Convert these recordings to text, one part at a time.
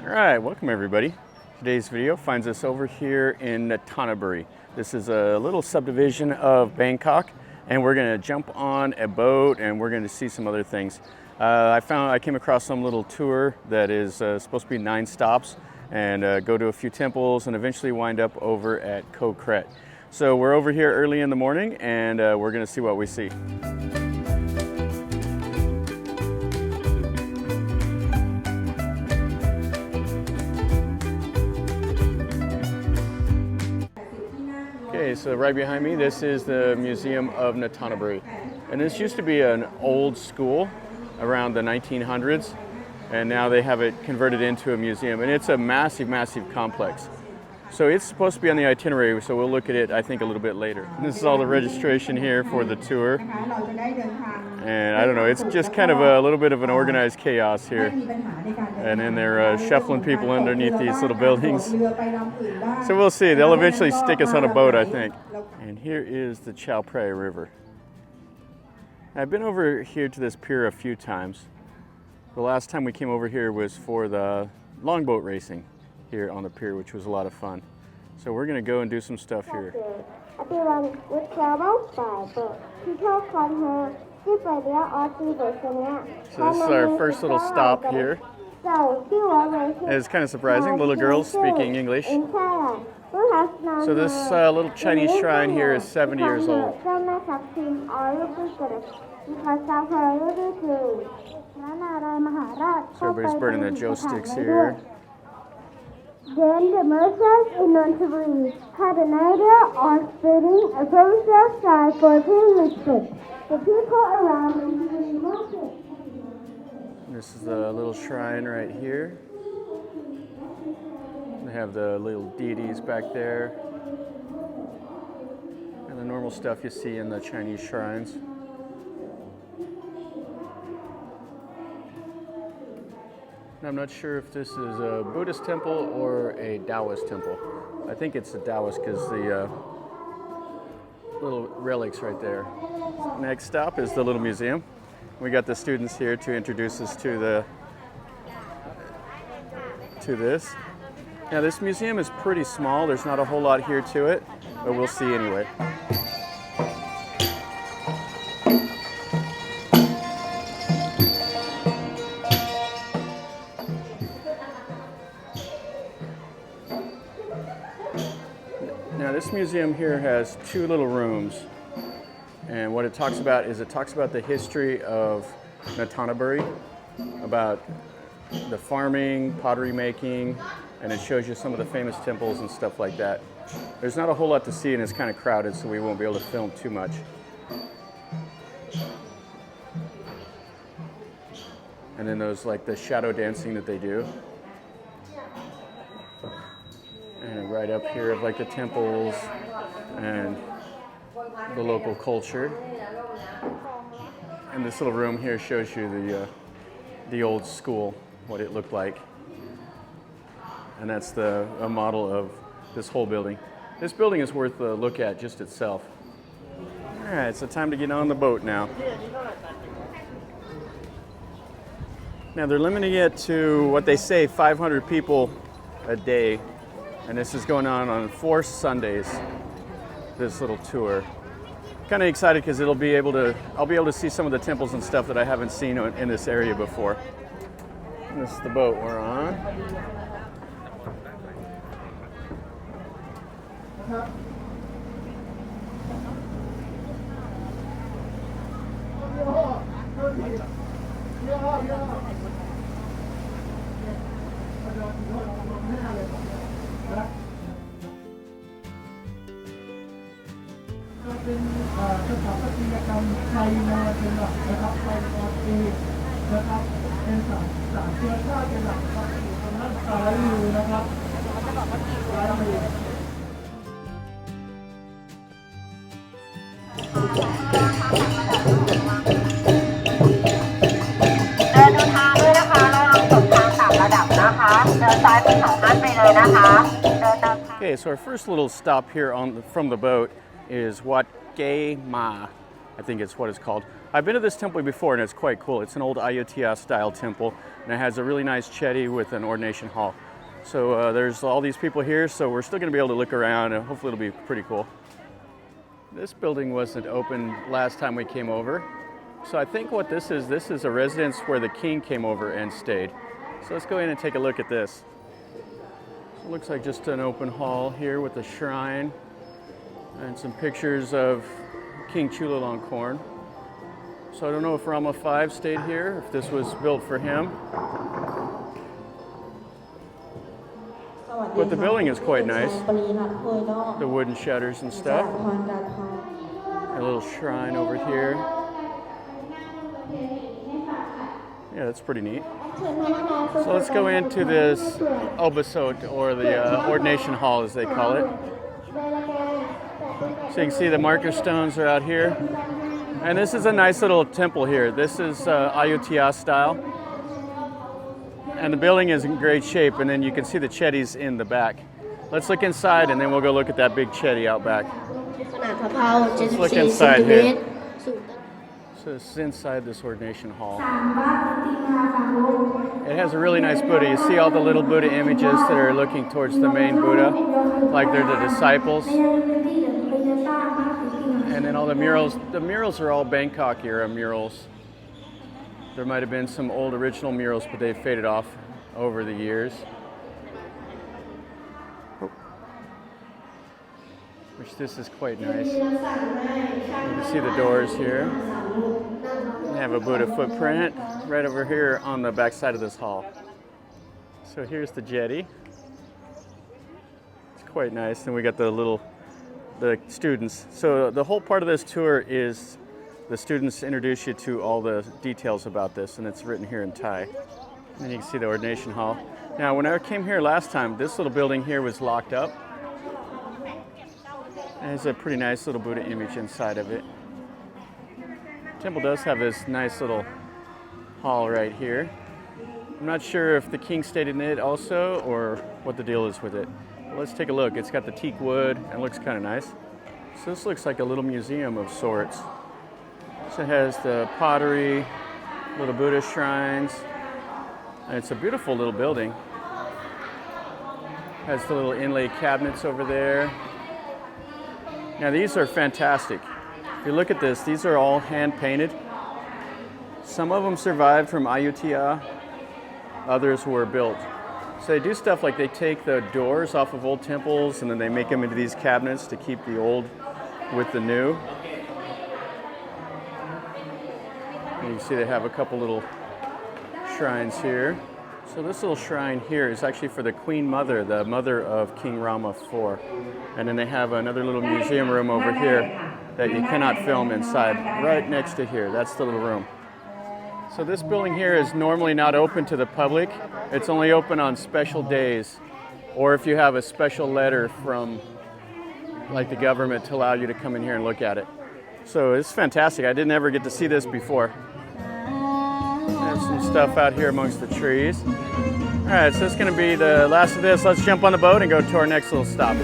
All right, welcome everybody. Today's video finds us over here in Nonthaburi. This is a little subdivision of Bangkok, and we're going to jump on a boat and we're going to see some other things. I came across some little tour that is supposed to be 9 stops and go to a few temples and eventually wind up over at Koh Kret. So we're over here early in the morning and we're going to see what we see. Okay, so right behind me, this is the Museum of Nonthaburi. And this used to be an old school around the 1900s, and now they have it converted into a museum. And it's a massive, massive complex. So it's supposed to be on the itinerary, so we'll look at it, I think, a little bit later. And this is all the registration here for the tour. And I don't know, it's just kind of a little bit of an organized chaos here. And then they're shuffling people underneath these little buildings. So we'll see, they'll eventually stick us on a boat, I think. And here is the Chaopraya River. I've been over here to this pier a few times. The last time we came over here was for the longboat racing here on the pier, which was a lot of fun. So we're going to go and do some stuff here. Everyone would travel by boat. People come here. So this is our first little stop here. It's kind of surprising, little girls speaking English. So this little Chinese shrine here is 70 years old. So everybody's burning their joe sticks here. Then the merchants in Nonthaburi had an idea on spreading a social side for pilgrimage. The people around Nonthaburi market. This is the little shrine right here. They have the little deities back there. And the normal stuff you see in the Chinese shrines. I'm not sure if this is a Buddhist temple or a Taoist temple. I think it's a Taoist because the little relics right there. Next stop is the little museum. We got the students here to introduce us to this. Now this museum is pretty small. There's not a whole lot here to it, but we'll see anyway. Now this museum here has 2 little rooms, and what it talks about is the history of Nonthaburi, about the farming, pottery making, and it shows you some of the famous temples and stuff like that. There's not a whole lot to see and it's kind of crowded, so we won't be able to film too much. And then those like the shadow dancing that they do. And right up here of like the temples and the local culture. And this little room here shows you the old school, what it looked like. And that's a model of this whole building. This building is worth a look at just itself. All right, so time to get on the boat now. Now they're limiting it to what they say 500 people a day. And this is going on 4 Sundays, this little tour. Kind of excited because I'll be able to see some of the temples and stuff that I haven't seen in this area before. And this is the boat we're on. Okay, so our first little stop here from the boat is Wat Gay Ma. I think it's what it's called. I've been to this temple before and it's quite cool. It's an old Ayutthaya style temple and it has a really nice chetty with an ordination hall. So there's all these people here, so we're still going to be able to look around and hopefully it'll be pretty cool. This building wasn't open last time we came over. So I think what this is a residence where the king came over and stayed. So let's go in and take a look at this. It looks like just an open hall here with a shrine and some pictures of King Chulalongkorn. So I don't know if Rama V stayed here, if this was built for him. But the building is quite nice. The wooden shutters and stuff. A little shrine over here. Yeah, that's pretty neat. So let's go into this Obasot, or the ordination hall as they call it. So you can see the marker stones are out here. And this is a nice little temple here. This is Ayutthaya style. And the building is in great shape, and then you can see the chetties in the back. Let's look inside and then we'll go look at that big chetty out back. Let's look inside here. So this is inside this ordination hall. It has a really nice Buddha. You see all the little Buddha images that are looking towards the main Buddha, like they're the disciples. And then all the murals are all Bangkok era murals. There might have been some old original murals, but they've faded off over the years. Which this is quite nice. You can see the doors here. They have a Buddha footprint right over here on the back side of this hall. So here's the jetty. It's quite nice. And we got the students. So the whole part of this tour is the students introduce you to all the details about this, and it's written here in Thai. And you can see the ordination hall. Now, when I came here last time, this little building here was locked up. And there's a pretty nice little Buddha image inside of it. The temple does have this nice little hall right here. I'm not sure if the king stayed in it also, or what the deal is with it. But let's take a look. It's got the teak wood and it looks kind of nice. So this looks like a little museum of sorts. So it has the pottery, little Buddha shrines, and it's a beautiful little building. It has the little inlay cabinets over there. Now these are fantastic. If you look at this, these are all hand painted. Some of them survived from Ayutthaya, others were built. So they do stuff like they take the doors off of old temples and then they make them into these cabinets to keep the old with the new. And you can see they have a couple little shrines here. So this little shrine here is actually for the Queen Mother, the mother of King Rama IV. And then they have another little museum room over here that you cannot film inside, right next to here. That's the little room. So this building here is normally not open to the public. It's only open on special days, or if you have a special letter from like the government to allow you to come in here and look at it. So it's fantastic. I didn't ever get to see this before. There's some stuff out here amongst the trees. All right, so this is going to be the last of this. Let's jump on the boat and go to our next little stop.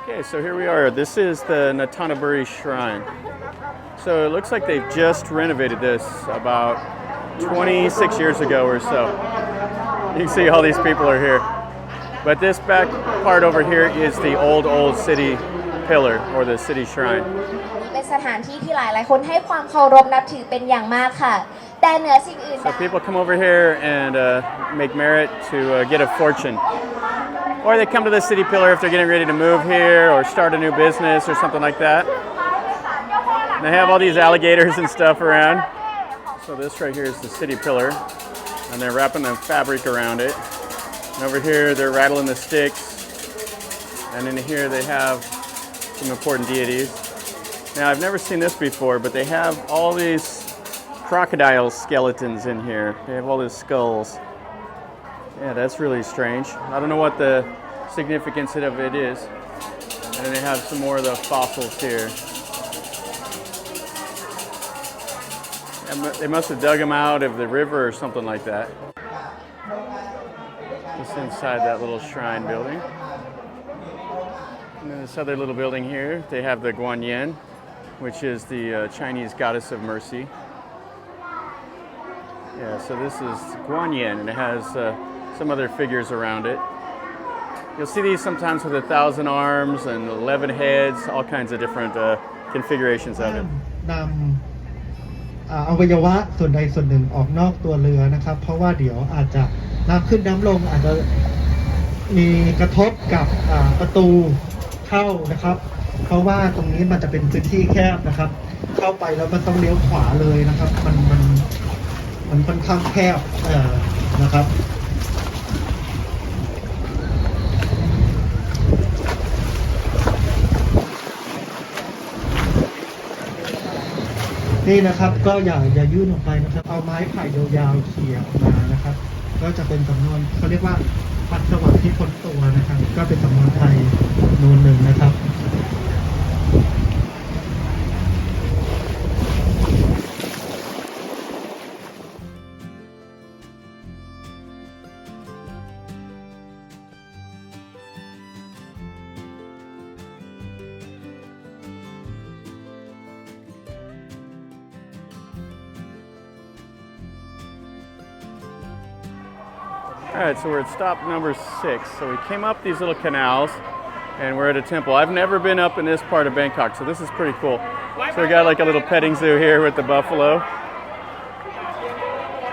Okay, so here we are. This is the Nonthaburi Shrine. So it looks like they've just renovated this about 26 years ago or so. You can see all these people are here. But this back part over here is the old city pillar, or the city shrine. เป็นสถานที่ที่หลายๆคนให้ความเคารพนับถือเป็นอย่างมากค่ะแต่เหนือสิ่งอื่น So people come over here and make merit to get a fortune. Or they come to the city pillar if they're getting ready to move here or start a new business or something like that. And they have all these alligators and stuff around. So this right here is the city pillar, and they're wrapping the fabric around it. And over here they're rattling the sticks. And in here they have some important deities. Now I've never seen this before, but they have all these crocodile skeletons in here. They have all these skulls. Yeah, that's really strange. I don't know what the significance of it is. And then they have some more of the fossils here. They must have dug them out of the river or something like that. Just inside that little shrine building. And then this other little building here, they have the Guanyin, which is the Chinese goddess of mercy. Yeah, so this is Guanyin, and it has some other figures around it. You'll see these sometimes with 1,000 arms and 11 heads, all kinds of different configurations of it. อวัยวะส่วนใดส่วนหนึ่งออกนอกตัวเรือนะครับเพราะว่าเดี๋ยวอาจจะน้ำขึ้นน้ำลงอาจจะมีกระทบกับประตูเข้านะครับเพราะว่าตรงนี้มันจะเป็นพื้นที่แคบนะครับเข้าไปแล้วมันต้องเลี้ยวขวาเลยนะครับมันค่อนข้างแคบนะครับนี่นะครับก็อย่ายื่นออกไปนะครับเอาไม้ไผ่ยาวๆเขี่ยออกมานะครับก็จะเป็นสำนวนเขาเรียกว่าปัสสาวะที่พ้นตัวนะครับก็เป็นสำนวนไทยนูนหนึ่งนะครับ All right, so we're at stop number 6. So we came up these little canals and we're at a temple. I've never been up in this part of Bangkok, so this is pretty cool. So we got like a little petting zoo here with the buffalo.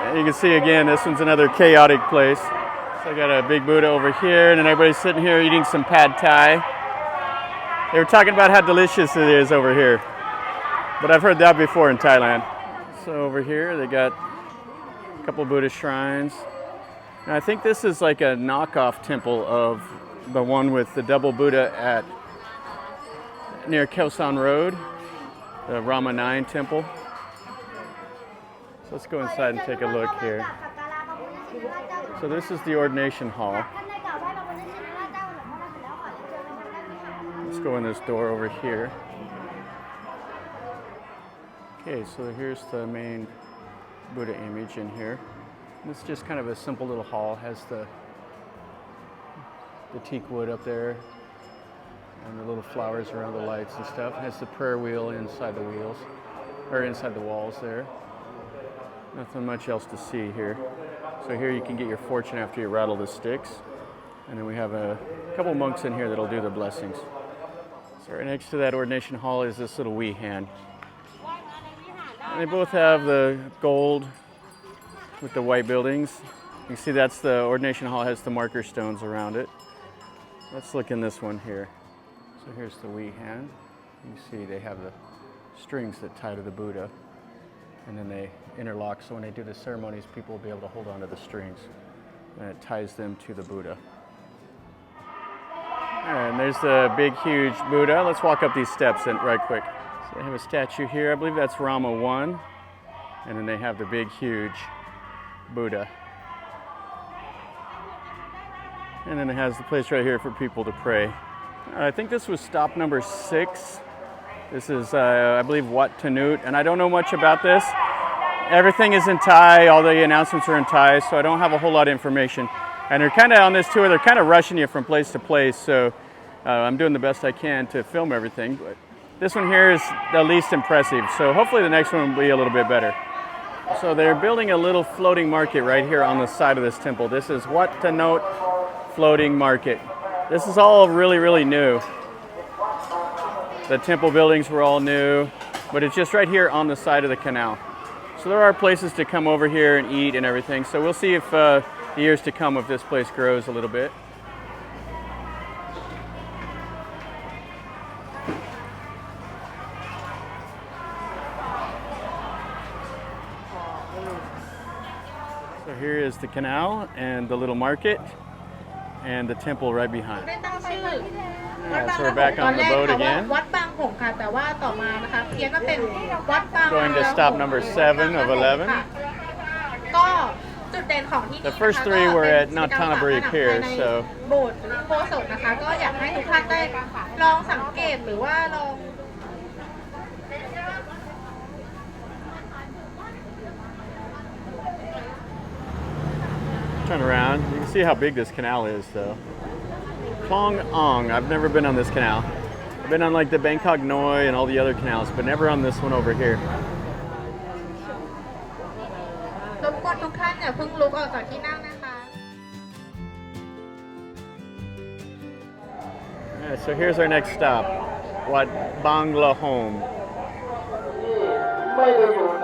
And you can see again, this one's another chaotic place. So I got a big Buddha over here, and then everybody's sitting here eating some pad thai. They were talking about how delicious it is over here, but I've heard that before in Thailand. So over here they got a couple Buddhist shrines. Now I think this is like a knockoff temple of the one with the double Buddha at near Khaosan Road, the Rama 9 temple. So let's go inside and take a look here. So this is the ordination hall. Let's go in this door over here. Okay, so here's the main Buddha image in here. This is just kind of a simple little hall. Has the teak wood up there and the little flowers around the lights and stuff. Has the prayer wheel inside the wheels, or inside the walls there. Nothing much else to see here. So here you can get your fortune after you rattle the sticks. And then we have a couple monks in here that'll do the blessings. So right next to that ordination hall is this little wee hand. And they both have the gold with the white buildings. You can see that's the ordination hall, has the marker stones around it. Let's look in this one here. So here's the wee hand. You see they have the strings that tie to the Buddha, and then they interlock, so when they do the ceremonies, people will be able to hold on to the strings, and it ties them to the Buddha. And there's the big, huge Buddha. Let's walk up these steps right quick. So they have a statue here. I believe that's Rama 1, and then they have the big, huge Buddha. And then it has the place right here for people to pray. I think this was stop number 6. This is, I believe, Wat Tanut, and I don't know much about this. Everything is in Thai, all the announcements are in Thai, so I don't have a whole lot of information. And they're kind of on this tour, they're kind of rushing you from place to place, so I'm doing the best I can to film everything. But this one here is the least impressive, so hopefully the next one will be a little bit better. So they're building a little floating market right here on the side of this temple. This is Wat Tanot Floating Market. This is all really, really new. The temple buildings were all new, but it's just right here on the side of the canal. So there are places to come over here and eat and everything. So we'll see if the years to come if this place grows a little bit. So here is the canal and the little market and the temple right behind. ได้ตั้งชื่อ Yeah, so we're back on the boat ตอนแรกค่ะว่า again. วัดบางหงค่ะแต่ว่าต่อมานะคะเพียงก็เป็นวัดบาง Going to stop number 7 of 11. ค่ะก็จุดเด่นของที่นี่ The first นะคะ three ก็ were เป็น at Nonthaburi กิจกรรม pier, ฝาผนังภายใน so โบสถ์หรืออุโบสถนะคะก็อยากให้ทุกท่านได้ลองสังเกตหรือว่าลอง turn around. You can see how big this canal is, though. Klong Om. I've never been on this canal. I've been on like the Bangkok Noi and all the other canals, but never on this one over here. รบกวนทุกท่านอย่าเพิ่งลุกออกจากที่นั่งนะคะ Yeah, so here's our next stop, Wat Bangla Home. ไม่ได้อยู่ใน